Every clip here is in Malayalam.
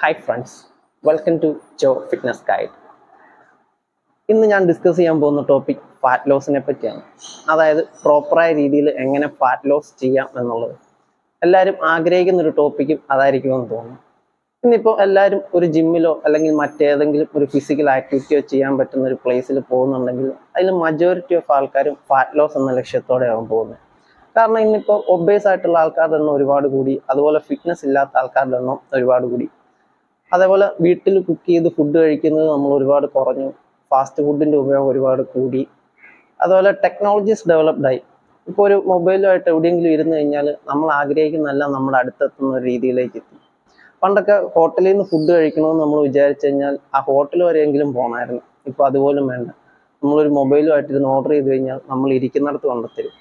Hi friends, welcome to Jo fitness guide. ഇന്ന് ഞാൻ ഡിസ്കസ് ചെയ്യാൻ പോകുന്ന ടോപ്പിക് ഫാറ്റ് ലോസിനെ പറ്റിയാണ്. അതായത് പ്രോപ്പറായ രീതിയിൽ എങ്ങനെ ഫാറ്റ് ലോസ് ചെയ്യാം എന്നുള്ളത് എല്ലാവരും ആഗ്രഹിക്കുന്ന ഒരു ടോപ്പിക്കും അതായിരിക്കുമെന്ന് തോന്നുന്നു. ഇന്നിപ്പോൾ എല്ലാവരും ഒരു ജിമ്മിലോ അല്ലെങ്കിൽ മറ്റേതെങ്കിലും ഒരു ഫിസിക്കൽ ആക്ടിവിറ്റിയോ ചെയ്യാൻ പറ്റുന്ന ഒരു പ്ലേസിൽ പോകുന്നുണ്ടെങ്കിൽ അതിൽ മജോറിറ്റി ഓഫ് ആൾക്കാരും ഫാറ്റ് ലോസ് എന്ന ലക്ഷ്യത്തോടെയാണ് പോകുന്നത്. കാരണം ഇന്നിപ്പോൾ ഒബേസ് ആയിട്ടുള്ള ആൾക്കാരുടെ എണ്ണം ഒരുപാട് കൂടി, അതുപോലെ ഫിറ്റ്നസ് ഇല്ലാത്ത ആൾക്കാരുടെ എണ്ണം ഒരുപാട് കൂടി. അതേപോലെ വീട്ടിൽ കുക്ക് ചെയ്ത് ഫുഡ് കഴിക്കുന്നത് നമ്മൾ ഒരുപാട് കുറഞ്ഞു, ഫാസ്റ്റ് ഫുഡിൻ്റെ ഉപയോഗം ഒരുപാട് കൂടി. അതുപോലെ ടെക്നോളജീസ് ഡെവലപ്ഡായി. ഇപ്പോൾ ഒരു മൊബൈലുമായിട്ട് എവിടെയെങ്കിലും ഇരുന്ന് കഴിഞ്ഞാൽ നമ്മൾ ആഗ്രഹിക്കുന്നതെല്ലാം നമ്മുടെ അടുത്തെത്തുന്ന ഒരു രീതിയിലേക്ക് എത്തി. പണ്ടൊക്കെ ഹോട്ടലിൽ നിന്ന് ഫുഡ് കഴിക്കണമെന്ന് നമ്മൾ വിചാരിച്ചു കഴിഞ്ഞാൽ ആ ഹോട്ടൽ വരെയെങ്കിലും പോകണമായിരുന്നു. ഇപ്പോൾ അതുപോലും വേണ്ട, നമ്മളൊരു മൊബൈലുമായിട്ടിരുന്ന് ഓർഡർ ചെയ്ത് കഴിഞ്ഞാൽ നമ്മൾ ഇരിക്കുന്നിടത്ത് കൊണ്ടുത്തരും.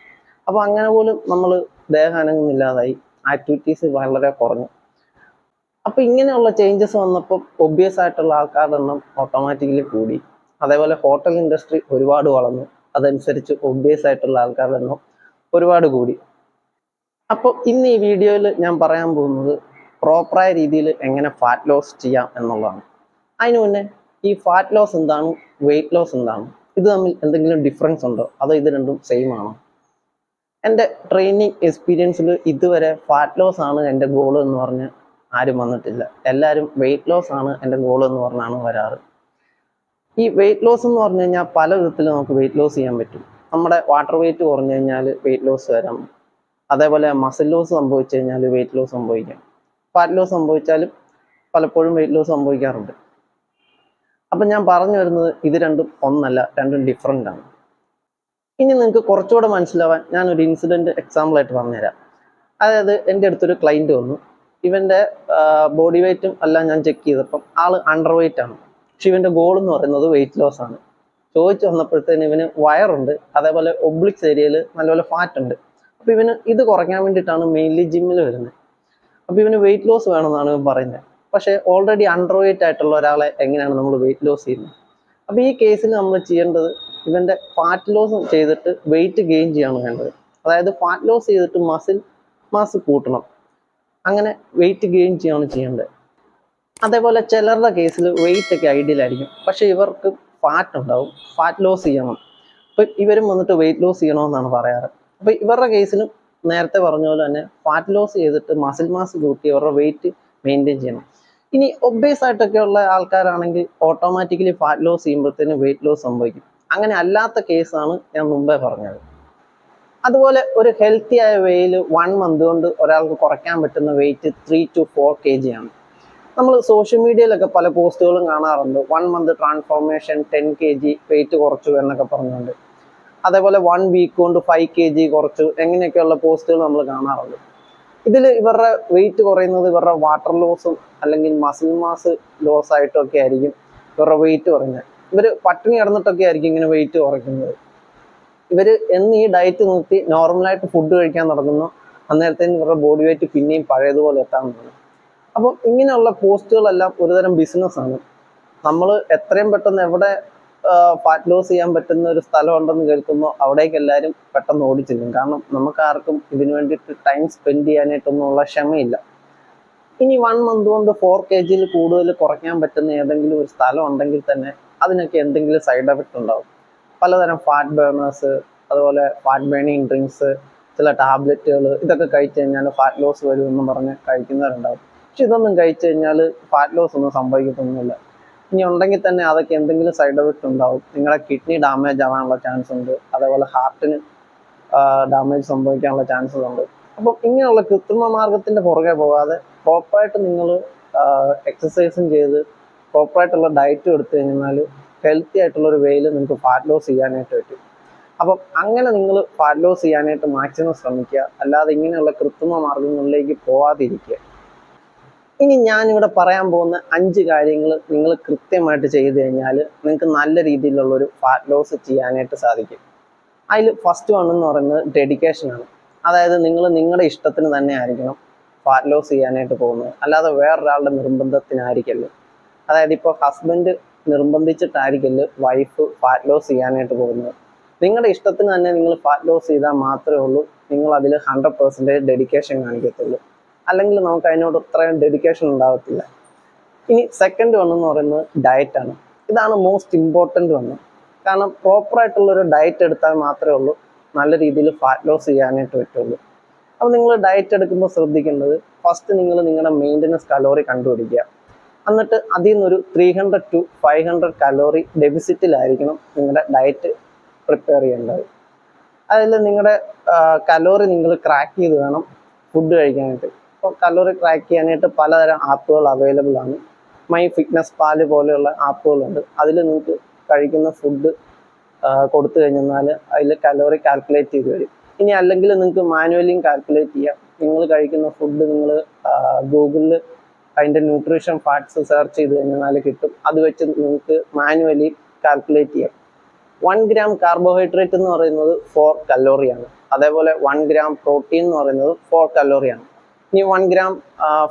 അപ്പോൾ അങ്ങനെ പോലും നമ്മൾ ദേഹം അനങ്ങുന്നില്ലാതായി, ആക്ടിവിറ്റീസ് വളരെ കുറഞ്ഞു. അപ്പോൾ ഇങ്ങനെയുള്ള ചേഞ്ചസ് വന്നപ്പോൾ ഒബ്വിയസ് ആയിട്ടുള്ള ആൾക്കാരുടെ എണ്ണം ഓട്ടോമാറ്റിക്കലി കൂടി. അതേപോലെ ഹോട്ടൽ ഇൻഡസ്ട്രി ഒരുപാട് വളർന്നു, അതനുസരിച്ച് ഒബ്വിയസ് ആയിട്ടുള്ള ആൾക്കാരുടെ എണ്ണം ഒരുപാട് കൂടി. അപ്പോൾ ഇന്ന് ഈ വീഡിയോയിൽ ഞാൻ പറയാൻ പോകുന്നത് പ്രോപ്പറായ രീതിയിൽ എങ്ങനെ ഫാറ്റ് ലോസ് ചെയ്യാം എന്നുള്ളതാണ്. അതിനു മുന്നേ ഈ ഫാറ്റ് ലോസ് എന്താണ്, വെയിറ്റ് ലോസ് എന്താണ്, ഇത് തമ്മിൽ എന്തെങ്കിലും ഡിഫറൻസ് ഉണ്ടോ, അതോ ഇത് രണ്ടും സെയിം ആണോ? എൻ്റെ ട്രെയിനിങ് എക്സ്പീരിയൻസിൽ ഇതുവരെ ഫാറ്റ് ലോസ് ആണ് എൻ്റെ ഗോൾ എന്ന് പറഞ്ഞ് ആരും വന്നിട്ടില്ല. എല്ലാവരും വെയിറ്റ് ലോസ് ആണ് എൻ്റെ ഗോൾ എന്ന് പറഞ്ഞാണ് വരാറ്. ഈ വെയിറ്റ് ലോസ് എന്ന് പറഞ്ഞു കഴിഞ്ഞാൽ പല വിധത്തിൽ നമുക്ക് വെയിറ്റ് ലോസ് ചെയ്യാൻ പറ്റും. നമ്മുടെ വാട്ടർ വെയിറ്റ് കുറഞ്ഞു കഴിഞ്ഞാൽ വെയിറ്റ് ലോസ് വരാം. അതേപോലെ മസിൽ ലോസ് സംഭവിച്ചു കഴിഞ്ഞാൽ വെയിറ്റ് ലോസ് സംഭവിക്കാം. ഫാറ്റ് ലോസ് സംഭവിച്ചാലും പലപ്പോഴും വെയിറ്റ് ലോസ് സംഭവിക്കാറുണ്ട്. അപ്പം ഞാൻ പറഞ്ഞു വരുന്നത് ഇത് രണ്ടും ഒന്നല്ല, രണ്ടും ഡിഫറെൻ്റ് ആണ്. ഇനി നിങ്ങൾക്ക് കുറച്ചുകൂടെ മനസ്സിലാവാൻ ഞാനൊരു ഇൻസിഡൻറ്റ് എക്സാമ്പിളായിട്ട് പറഞ്ഞുതരാം. അതായത് എൻ്റെ അടുത്തൊരു ക്ലൈൻറ്റ് വന്നു. ഇവൻ്റെ ബോഡി വെയ്റ്റും എല്ലാം ഞാൻ ചെക്ക് ചെയ്തപ്പം ആള് അണ്ടർ വെയ്റ്റ് ആണ്. പക്ഷെ ഇവൻ്റെ ഗോൾ എന്ന് പറയുന്നത് വെയിറ്റ് ലോസ് ആണ്. ചോദിച്ചു വന്നപ്പോഴത്തേന് ഇവന് വയറുണ്ട്, അതേപോലെ ഒബ്ലിക്സ് ഏരിയയിൽ നല്ലപോലെ ഫാറ്റ് ഉണ്ട്. അപ്പോൾ ഇവന് ഇത് കുറയ്ക്കാൻ വേണ്ടിയിട്ടാണ് മെയിൻലി ജിമ്മിൽ വരുന്നത്. അപ്പോൾ ഇവന് വെയിറ്റ് ലോസ് വേണമെന്നാണ് ഇവൻ പറയുന്നത്. പക്ഷേ ഓൾറെഡി അണ്ടർ വെയ്റ്റ് ആയിട്ടുള്ള ഒരാളെ എങ്ങനെയാണ് നമ്മൾ വെയിറ്റ് ലോസ് ചെയ്യുന്നത്? അപ്പോൾ ഈ കേസിൽ നമ്മൾ ചെയ്യേണ്ടത് ഇവൻ്റെ ഫാറ്റ് ലോസ് ചെയ്തിട്ട് വെയിറ്റ് ഗെയിൻ ചെയ്യാണ് വേണ്ടത്. അതായത് ഫാറ്റ് ലോസ് ചെയ്തിട്ട് മസിൽ മാസ് കൂട്ടണം, അങ്ങനെ വെയിറ്റ് ഗെയിൻ ചെയ്യാണ് ചെയ്യേണ്ടത്. അതേപോലെ ചിലരുടെ കേസിൽ വെയിറ്റ് ഒക്കെ ഐഡിയൽ ആയിരിക്കും, പക്ഷെ ഇവർക്ക് ഫാറ്റ് ഉണ്ടാവും, ഫാറ്റ് ലോസ് ചെയ്യണം. അപ്പം ഇവരും വന്നിട്ട് വെയിറ്റ് ലോസ് ചെയ്യണമെന്നാണ് പറയാറ്. അപ്പം ഇവരുടെ കേസിലും നേരത്തെ പറഞ്ഞ പോലെ തന്നെ ഫാറ്റ് ലോസ് ചെയ്തിട്ട് മസിൽ മാസ് കൂട്ടി ഇവരുടെ വെയിറ്റ് മെയിൻറ്റെയിൻ ചെയ്യണം. ഇനി ഒബേസ് ആയിട്ടൊക്കെ ഉള്ള ആൾക്കാരാണെങ്കിൽ ഓട്ടോമാറ്റിക്കലി ഫാറ്റ് ലോസ് ചെയ്യുമ്പോഴത്തേന് വെയിറ്റ് ലോസ് സംഭവിക്കും. അങ്ങനെ അല്ലാത്ത കേസാണ് ഞാൻ മുമ്പേ പറഞ്ഞത്. അതുപോലെ ഒരു ഹെൽത്തി ആയ വേയിൽ 1 മന്ത് കൊണ്ട് ഒരാൾക്ക് കുറയ്ക്കാൻ പറ്റുന്ന വെയിറ്റ് 3 to 4 kg ആണ്. നമ്മൾ സോഷ്യൽ മീഡിയയിലൊക്കെ പല പോസ്റ്റുകളും കാണാറുണ്ട്, 1 മന്ത് ട്രാൻസ്ഫോർമേഷൻ 10 kg വെയിറ്റ് കുറച്ചു എന്നൊക്കെ പറഞ്ഞുകൊണ്ട്. അതേപോലെ 1 വീക്ക് കൊണ്ട് 5 kg കുറച്ചു, എങ്ങനെയൊക്കെയുള്ള പോസ്റ്റുകൾ നമ്മൾ കാണാറുണ്ട്. ഇതിൽ ഇവരുടെ വെയിറ്റ് കുറയുന്നത് ഇവരുടെ വാട്ടർ ലോസും അല്ലെങ്കിൽ മസിൽ മാസ് ലോസ് ആയിട്ടൊക്കെ ആയിരിക്കും ഇവരുടെ വെയിറ്റ് കുറയുന്നത്. ഇവർ പട്ടിണി കിടന്നിട്ടൊക്കെ ആയിരിക്കും ഇങ്ങനെ വെയിറ്റ് കുറയ്ക്കുന്നത്. ഇവർ എന്ന് ഈ ഡയറ്റ് നിർത്തി നോർമലായിട്ട് ഫുഡ് കഴിക്കാൻ തുടങ്ങുന്നു, അന്നേരത്തേന് ഇവരുടെ ബോഡി വെയിറ്റ് പിന്നെയും പഴയതുപോലെ എത്താമെന്നാണ്. അപ്പം ഇങ്ങനെയുള്ള പോസ്റ്റുകളെല്ലാം ഒരുതരം ബിസിനസ്സാണ്. നമ്മൾ എത്രയും പെട്ടെന്ന് എവിടെ ഫാറ്റ് ലോസ് ചെയ്യാൻ പറ്റുന്ന ഒരു സ്ഥലം ഉണ്ടെന്ന് കേൾക്കുന്നോ അവിടേക്ക് എല്ലാവരും പെട്ടെന്ന് ഓടിച്ചെല്ലും. കാരണം നമുക്ക് ആർക്കും ഇതിനു വേണ്ടിയിട്ട് ടൈം സ്പെൻഡ് ചെയ്യാനായിട്ടൊന്നുമുള്ള ക്ഷമയില്ല. ഇനി 1 മന്ത് കൊണ്ട് 4 kg കൂടുതൽ കുറയ്ക്കാൻ പറ്റുന്ന ഏതെങ്കിലും ഒരു സ്ഥലം ഉണ്ടെങ്കിൽ തന്നെ അതിനൊക്കെ എന്തെങ്കിലും സൈഡ് എഫക്റ്റ് ഉണ്ടാവും. പലതരം ഫാറ്റ് ബേണേഴ്സ്, അതുപോലെ ഫാറ്റ് ബേണിങ് ഡ്രിങ്ക്സ്, ചില ടാബ്ലറ്റുകൾ, ഇതൊക്കെ കഴിച്ചു കഴിഞ്ഞാൽ ഫാറ്റ് ലോസ് വരുമെന്ന് പറഞ്ഞ് കഴിക്കുന്നവരുണ്ടാവും. പക്ഷെ ഇതൊന്നും കഴിച്ചു കഴിഞ്ഞാൽ ഫാറ്റ് ലോസ് ഒന്നും സംഭവിക്കത്തൊന്നുമില്ല. ഇനി ഉണ്ടെങ്കിൽ തന്നെ അതൊക്കെ എന്തെങ്കിലും സൈഡ് എഫക്റ്റ് ഉണ്ടാവും. നിങ്ങളുടെ കിഡ്നി ഡാമേജ് ആവാനുള്ള ചാൻസ് ഉണ്ട്, അതേപോലെ ഹാർട്ടിന് ഡാമേജ് സംഭവിക്കാനുള്ള ചാൻസസ് ഉണ്ട്. അപ്പം ഇങ്ങനെയുള്ള കൃത്രിമ മാർഗത്തിൻ്റെ പുറകെ പോകാതെ പ്രോപ്പറായിട്ട് നിങ്ങൾ എക്സസൈസും ചെയ്ത് പ്രോപ്പറായിട്ടുള്ള ഡയറ്റും എടുത്തു കഴിഞ്ഞാൽ ഹെൽത്തി ആയിട്ടുള്ള ഒരു വേയിൽ നിങ്ങൾക്ക് ഫാറ്റ് ലോസ് ചെയ്യാനായിട്ട് പറ്റും. അപ്പം അങ്ങനെ നിങ്ങൾ ഫാറ്റ് ലോസ് ചെയ്യാനായിട്ട് മാക്സിമം ശ്രമിക്കുക, അല്ലാതെ ഇങ്ങനെയുള്ള കൃത്രിമ മാർഗങ്ങളിലേക്ക് പോവാതിരിക്കുക. ഇനി ഞാനിവിടെ പറയാൻ പോകുന്ന 5 കാര്യങ്ങൾ നിങ്ങൾ കൃത്യമായിട്ട് ചെയ്തു കഴിഞ്ഞാൽ നിങ്ങൾക്ക് നല്ല രീതിയിലുള്ളൊരു ഫാറ്റ് ലോസ് ചെയ്യാനായിട്ട് സാധിക്കും. അതിൽ ഫസ്റ്റ് വൺ എന്ന് പറയുന്നത് ഡെഡിക്കേഷനാണ്. അതായത് നിങ്ങൾ നിങ്ങളുടെ ഇഷ്ടത്തിന് തന്നെ ആയിരിക്കണം ഫാറ്റ് ലോസ് ചെയ്യാനായിട്ട് പോകുന്നത്, അല്ലാതെ വേറൊരാളുടെ നിർബന്ധത്തിനായിരിക്കല്ലോ. അതായത് ഇപ്പോൾ ഹസ്ബൻഡ് നിർബന്ധിച്ചിട്ടായിരിക്കല് വൈഫ് ഫാറ്റ് ലോസ് ചെയ്യാനായിട്ട് പോകുന്നത്. നിങ്ങളുടെ ഇഷ്ടത്തിന് തന്നെ നിങ്ങൾ ഫാറ്റ് ലോസ് ചെയ്താൽ മാത്രമേ ഉള്ളൂ നിങ്ങൾ അതിൽ 100% ഡെഡിക്കേഷൻ കാണിക്കത്തുള്ളൂ. അല്ലെങ്കിൽ നമുക്ക് അതിനോട് അത്രയും ഡെഡിക്കേഷൻ ഉണ്ടാകത്തില്ല. ഇനി സെക്കൻഡ് വൺ എന്ന് പറയുന്നത് ഡയറ്റാണ്. ഇതാണ് മോസ്റ്റ് ഇമ്പോർട്ടൻ്റ് വണ്ണ്. കാരണം പ്രോപ്പറായിട്ടുള്ളൊരു ഡയറ്റ് എടുത്താൽ മാത്രമേ ഉള്ളൂ നല്ല രീതിയിൽ ഫാറ്റ് ലോസ് ചെയ്യാനായിട്ട് പറ്റുള്ളൂ. അപ്പോൾ നിങ്ങൾ ഡയറ്റ് എടുക്കുമ്പോൾ ശ്രദ്ധിക്കേണ്ടത്, ഫസ്റ്റ് നിങ്ങൾ നിങ്ങളുടെ മെയിൻ്റനൻസ് കലോറി കണ്ടുപിടിക്കുക. എന്നിട്ട് അതിൽ നിന്നൊരു 300 to 500 കലോറി ഡെഫിസിറ്റിലായിരിക്കണം നിങ്ങളുടെ ഡയറ്റ് പ്രിപ്പയർ ചെയ്യേണ്ടത്. അതിൽ നിങ്ങളുടെ കലോറി നിങ്ങൾ ക്രാക്ക് ചെയ്ത് വേണം ഫുഡ് കഴിക്കാനായിട്ട്. അപ്പോൾ കലോറി ക്രാക്ക് ചെയ്യാനായിട്ട് പലതരം ആപ്പുകൾ അവൈലബിൾ ആണ്. മൈ ഫിറ്റ്നസ് പാൽ പോലെയുള്ള ആപ്പുകളുണ്ട്. അതിൽ നിങ്ങൾക്ക് കഴിക്കുന്ന ഫുഡ് കൊടുത്തു കഴിഞ്ഞാൽ അതിൽ കലോറി കാൽക്കുലേറ്റ് ചെയ്ത് വരും. ഇനി അല്ലെങ്കിൽ നിങ്ങൾക്ക് മാനുവലിയും കാൽക്കുലേറ്റ് ചെയ്യാം. നിങ്ങൾ കഴിക്കുന്ന ഫുഡ് നിങ്ങൾ ഗൂഗിളിൽ അതിൻ്റെ ന്യൂട്രീഷൻ ഫാക്ട്സ് സെർച്ച് ചെയ്ത് കഴിഞ്ഞാൽ കിട്ടും. അത് വെച്ച് നിങ്ങൾക്ക് മാനുവലി കാൽക്കുലേറ്റ് ചെയ്യാം. 1 gram കാർബോഹൈഡ്രേറ്റ് എന്ന് പറയുന്നത് 4 കലോറിയാണ്. അതേപോലെ 1 gram പ്രോട്ടീൻ എന്ന് പറയുന്നത് 4 കലോറിയാണ്. ഇനി 1 gram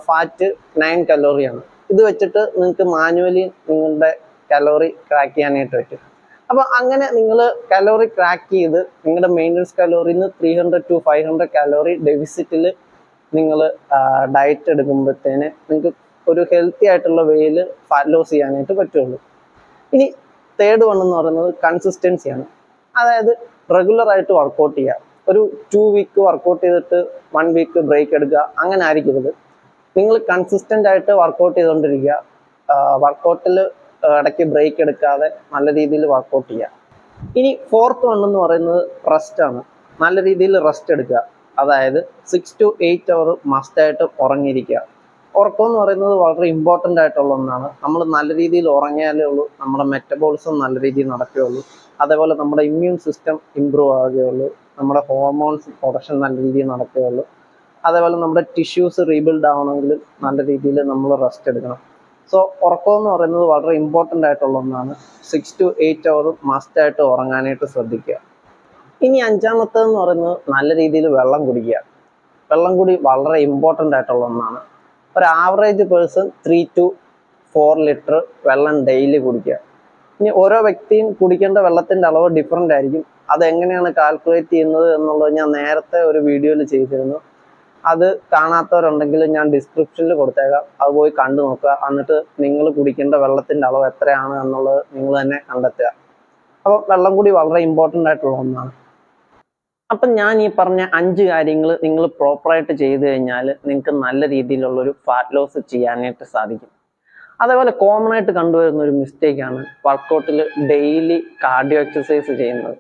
ഫാറ്റ് 9 കലോറിയാണ്. ഇത് വെച്ചിട്ട് നിങ്ങൾക്ക് മാനുവലി നിങ്ങളുടെ കലോറി ക്രാക്ക് ചെയ്യാനായിട്ട് പറ്റും. അപ്പോൾ അങ്ങനെ നിങ്ങൾ കലോറി ക്രാക്ക് ചെയ്ത് നിങ്ങളുടെ മെയിൻ്റനൻസ് കലോറിയിൽ നിന്ന് 300 to 500 കലോറി ഡെഫിസിറ്റിൽ നിങ്ങൾ ഡയറ്റ് എടുക്കുമ്പോഴത്തേന് നിങ്ങൾക്ക് ഒരു ഹെൽത്തി ആയിട്ടുള്ള വേയിൽ ഫാറ്റ് ലോസ് ചെയ്യാനായിട്ട് പറ്റുള്ളൂ. ഇനി തേർഡ് വൺ എന്ന് പറയുന്നത് കൺസിസ്റ്റൻസിയാണ്. അതായത് റെഗുലറായിട്ട് വർക്കൗട്ട് ചെയ്യുക. ഒരു 2 week വർക്കൗട്ട് ചെയ്തിട്ട് 1 week ബ്രേക്ക് എടുക്കുക, അങ്ങനെ ആയിരിക്കരുത്. നിങ്ങൾ കൺസിസ്റ്റൻ്റ് ആയിട്ട് വർക്കൗട്ട് ചെയ്തുകൊണ്ടിരിക്കുക. വർക്കൗട്ടിൽ ഇടയ്ക്ക് ബ്രേക്ക് എടുക്കാതെ നല്ല രീതിയിൽ വർക്കൗട്ട് ചെയ്യുക. ഇനി ഫോർത്ത് വൺ എന്ന് പറയുന്നത് റെസ്റ്റാണ്. നല്ല രീതിയിൽ റെസ്റ്റ് എടുക്കുക. അതായത് 6 to 8 hour മസ്റ്റായിട്ട് ഉറങ്ങിയിരിക്കുക. ഉറക്കം എന്ന് പറയുന്നത് വളരെ ഇമ്പോർട്ടൻ്റ് ആയിട്ടുള്ള ഒന്നാണ്. നമ്മൾ നല്ല രീതിയിൽ ഉറങ്ങിയാലേ ഉള്ളൂ നമ്മുടെ മെറ്റബോളിസം നല്ല രീതിയിൽ നടക്കുകയുള്ളൂ. അതേപോലെ നമ്മുടെ ഇമ്മ്യൂൺ സിസ്റ്റം ഇമ്പ്രൂവ് ആവുകയുള്ളൂ. നമ്മുടെ ഹോർമോൺസ് പ്രൊഡക്ഷൻ നല്ല രീതിയിൽ നടക്കുകയുള്ളൂ. അതേപോലെ നമ്മുടെ ടിഷ്യൂസ് റീബിൽഡ് ആവണമെങ്കിൽ നല്ല രീതിയിൽ നമ്മൾ റെസ്റ്റ് എടുക്കണം. സോ ഉറക്കം എന്ന് പറയുന്നത് വളരെ ഇമ്പോർട്ടൻ്റ് ആയിട്ടുള്ള ഒന്നാണ്. 6 to 8 hour മസ്റ്റായിട്ട് ഉറങ്ങാനായിട്ട് ശ്രദ്ധിക്കുക. ഇനി അഞ്ചാമത്തേതെന്ന് പറയുന്നത് നല്ല രീതിയിൽ വെള്ളം കുടിക്കുക. വെള്ളം കുടി വളരെ ഇമ്പോർട്ടൻ്റ് ആയിട്ടുള്ള ഒന്നാണ്. ഒരു ആവറേജ് പേഴ്സൺ 3 to 4 ലിറ്റർ വെള്ളം ഡെയിലി കുടിക്കുക. ഇനി ഓരോ വ്യക്തിയും കുടിക്കേണ്ട വെള്ളത്തിൻ്റെ അളവ് ഡിഫറൻ്റ് ആയിരിക്കും. അതെങ്ങനെയാണ് കാൽക്കുലേറ്റ് ചെയ്യുന്നത് എന്നുള്ളത് ഞാൻ നേരത്തെ ഒരു വീഡിയോയിൽ ചെയ്തിരുന്നു. അത് കാണാത്തവരുണ്ടെങ്കിൽ ഞാൻ ഡിസ്ക്രിപ്ഷനിൽ കൊടുത്തേക്കാം. അത് പോയി കണ്ടു നോക്കുക. എന്നിട്ട് നിങ്ങൾ കുടിക്കേണ്ട വെള്ളത്തിൻ്റെ അളവ് എത്രയാണ് എന്നുള്ളത് നിങ്ങൾ തന്നെ കണ്ടെത്തുക. അപ്പോൾ വെള്ളം കൂടി വളരെ ഇമ്പോർട്ടൻ്റ് ആയിട്ടുള്ള ഒന്നാണ്. അപ്പം ഞാൻ ഈ പറഞ്ഞ 5 കാര്യങ്ങൾ നിങ്ങൾ പ്രോപ്പറായിട്ട് ചെയ്തു കഴിഞ്ഞാൽ നിങ്ങൾക്ക് നല്ല രീതിയിലുള്ളൊരു ഫാറ്റ് ലോസ് ചെയ്യാനായിട്ട് സാധിക്കും. അതേപോലെ കോമൺ ആയിട്ട് കണ്ടുവരുന്ന ഒരു മിസ്റ്റേക്കാണ് വർക്കൗട്ടിൽ ഡെയിലി കാർഡിയോ എക്സസൈസ് ചെയ്യുന്നത്.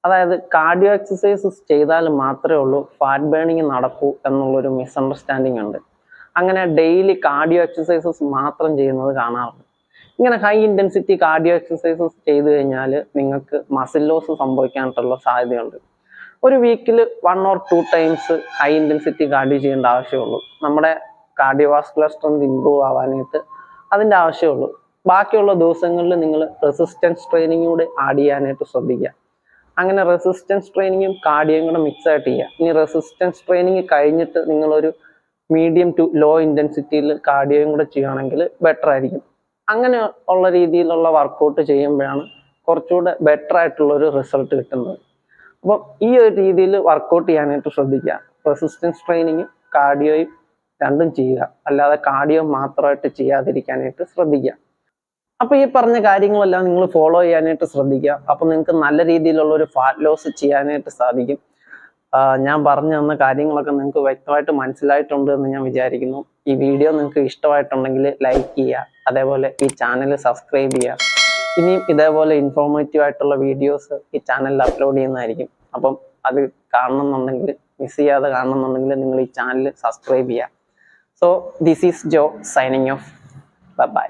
അതായത് കാർഡിയോ എക്സസൈസസ് ചെയ്താൽ മാത്രമേ ഉള്ളൂ ഫാറ്റ് ബേണിങ് നടക്കൂ എന്നുള്ളൊരു മിസ്അണ്ടർസ്റ്റാൻഡിങ് ഉണ്ട്. അങ്ങനെ ഡെയിലി കാർഡിയോ എക്സസൈസസ് മാത്രം ചെയ്യുന്നത് കാണാറുണ്ട്. ഇങ്ങനെ ഹൈ ഇൻറ്റൻസിറ്റി കാർഡിയോ എക്സസൈസസ് ചെയ്തു കഴിഞ്ഞാൽ നിങ്ങൾക്ക് മസിൽ ലോസ് സംഭവിക്കാനായിട്ടുള്ള സാധ്യതയുണ്ട്. ഒരു വീക്കിൽ 1 or 2 times high intensity cardio ചെയ്യേണ്ട ആവശ്യമുള്ളൂ. നമ്മുടെ കാർഡിയോവാസ്കുലർ സ്ട്രെങ്ത് ഇമ്പ്രൂവ് ആവാനായിട്ട് അതിൻ്റെ ആവശ്യമുള്ളൂ. ബാക്കിയുള്ള ദിവസങ്ങളിൽ നിങ്ങൾ റെസിസ്റ്റൻസ് ട്രെയിനിങ് കൂടെ ആഡ് ചെയ്യാനായിട്ട് ശ്രദ്ധിക്കുക. അങ്ങനെ റെസിസ്റ്റൻസ് ട്രെയിനിങ്ങും കാർഡിയോയും കൂടെ മിക്സ് ആയിട്ട് ചെയ്യുക. ഇനി റെസിസ്റ്റൻസ് ട്രെയിനിങ് കഴിഞ്ഞിട്ട് നിങ്ങളൊരു മീഡിയം ടു ലോ ഇൻറ്റൻസിറ്റിയിൽ കാർഡിയോയും കൂടെ ചെയ്യുകയാണെങ്കിൽ ബെറ്റർ ആയിരിക്കും. അങ്ങനെ ഉള്ള രീതിയിലുള്ള വർക്കൗട്ട് ചെയ്യുമ്പോഴാണ് കുറച്ചുകൂടെ ബെറ്റർ ആയിട്ടുള്ളൊരു റിസൾട്ട് കിട്ടുന്നത്. അപ്പം ഈ ഒരു രീതിയിൽ വർക്കൗട്ട് ചെയ്യാനായിട്ട് ശ്രദ്ധിക്കുക. റെസിസ്റ്റൻസ് ട്രെയിനിങ്ങും കാർഡിയോയും രണ്ടും ചെയ്യുക. അല്ലാതെ കാർഡിയോ മാത്രമായിട്ട് ചെയ്യാതിരിക്കാനായിട്ട് ശ്രദ്ധിക്കുക. അപ്പോൾ ഈ പറഞ്ഞ കാര്യങ്ങളെല്ലാം നിങ്ങൾ ഫോളോ ചെയ്യാനായിട്ട് ശ്രദ്ധിക്കുക. അപ്പോൾ നിങ്ങൾക്ക് നല്ല രീതിയിലുള്ള ഒരു ഫാറ്റ് ലോസ് ചെയ്യാനായിട്ട് സാധിക്കും. ഞാൻ പറഞ്ഞു തന്ന കാര്യങ്ങളൊക്കെ നിങ്ങൾക്ക് വ്യക്തമായിട്ട് മനസ്സിലായിട്ടുണ്ട് എന്ന് ഞാൻ വിചാരിക്കുന്നു. ഈ വീഡിയോ നിങ്ങൾക്ക് ഇഷ്ടമായിട്ടുണ്ടെങ്കിൽ ലൈക്ക് ചെയ്യുക. അതേപോലെ ഈ ചാനൽ സബ്സ്ക്രൈബ് ചെയ്യുക. ഇനിയും ഇതേപോലെ ഇൻഫോർമേറ്റീവ് ആയിട്ടുള്ള വീഡിയോസ് ഈ ചാനലിൽ അപ്ലോഡ് ചെയ്യുന്നതായിരിക്കും. അപ്പം അത് കാണണമെന്നുണ്ടെങ്കിൽ, മിസ് ചെയ്യാതെ കാണണമെന്നുണ്ടെങ്കിൽ നിങ്ങൾ ഈ ചാനൽ സബ്സ്ക്രൈബ് ചെയ്യുക. So this is Jo signing off. By.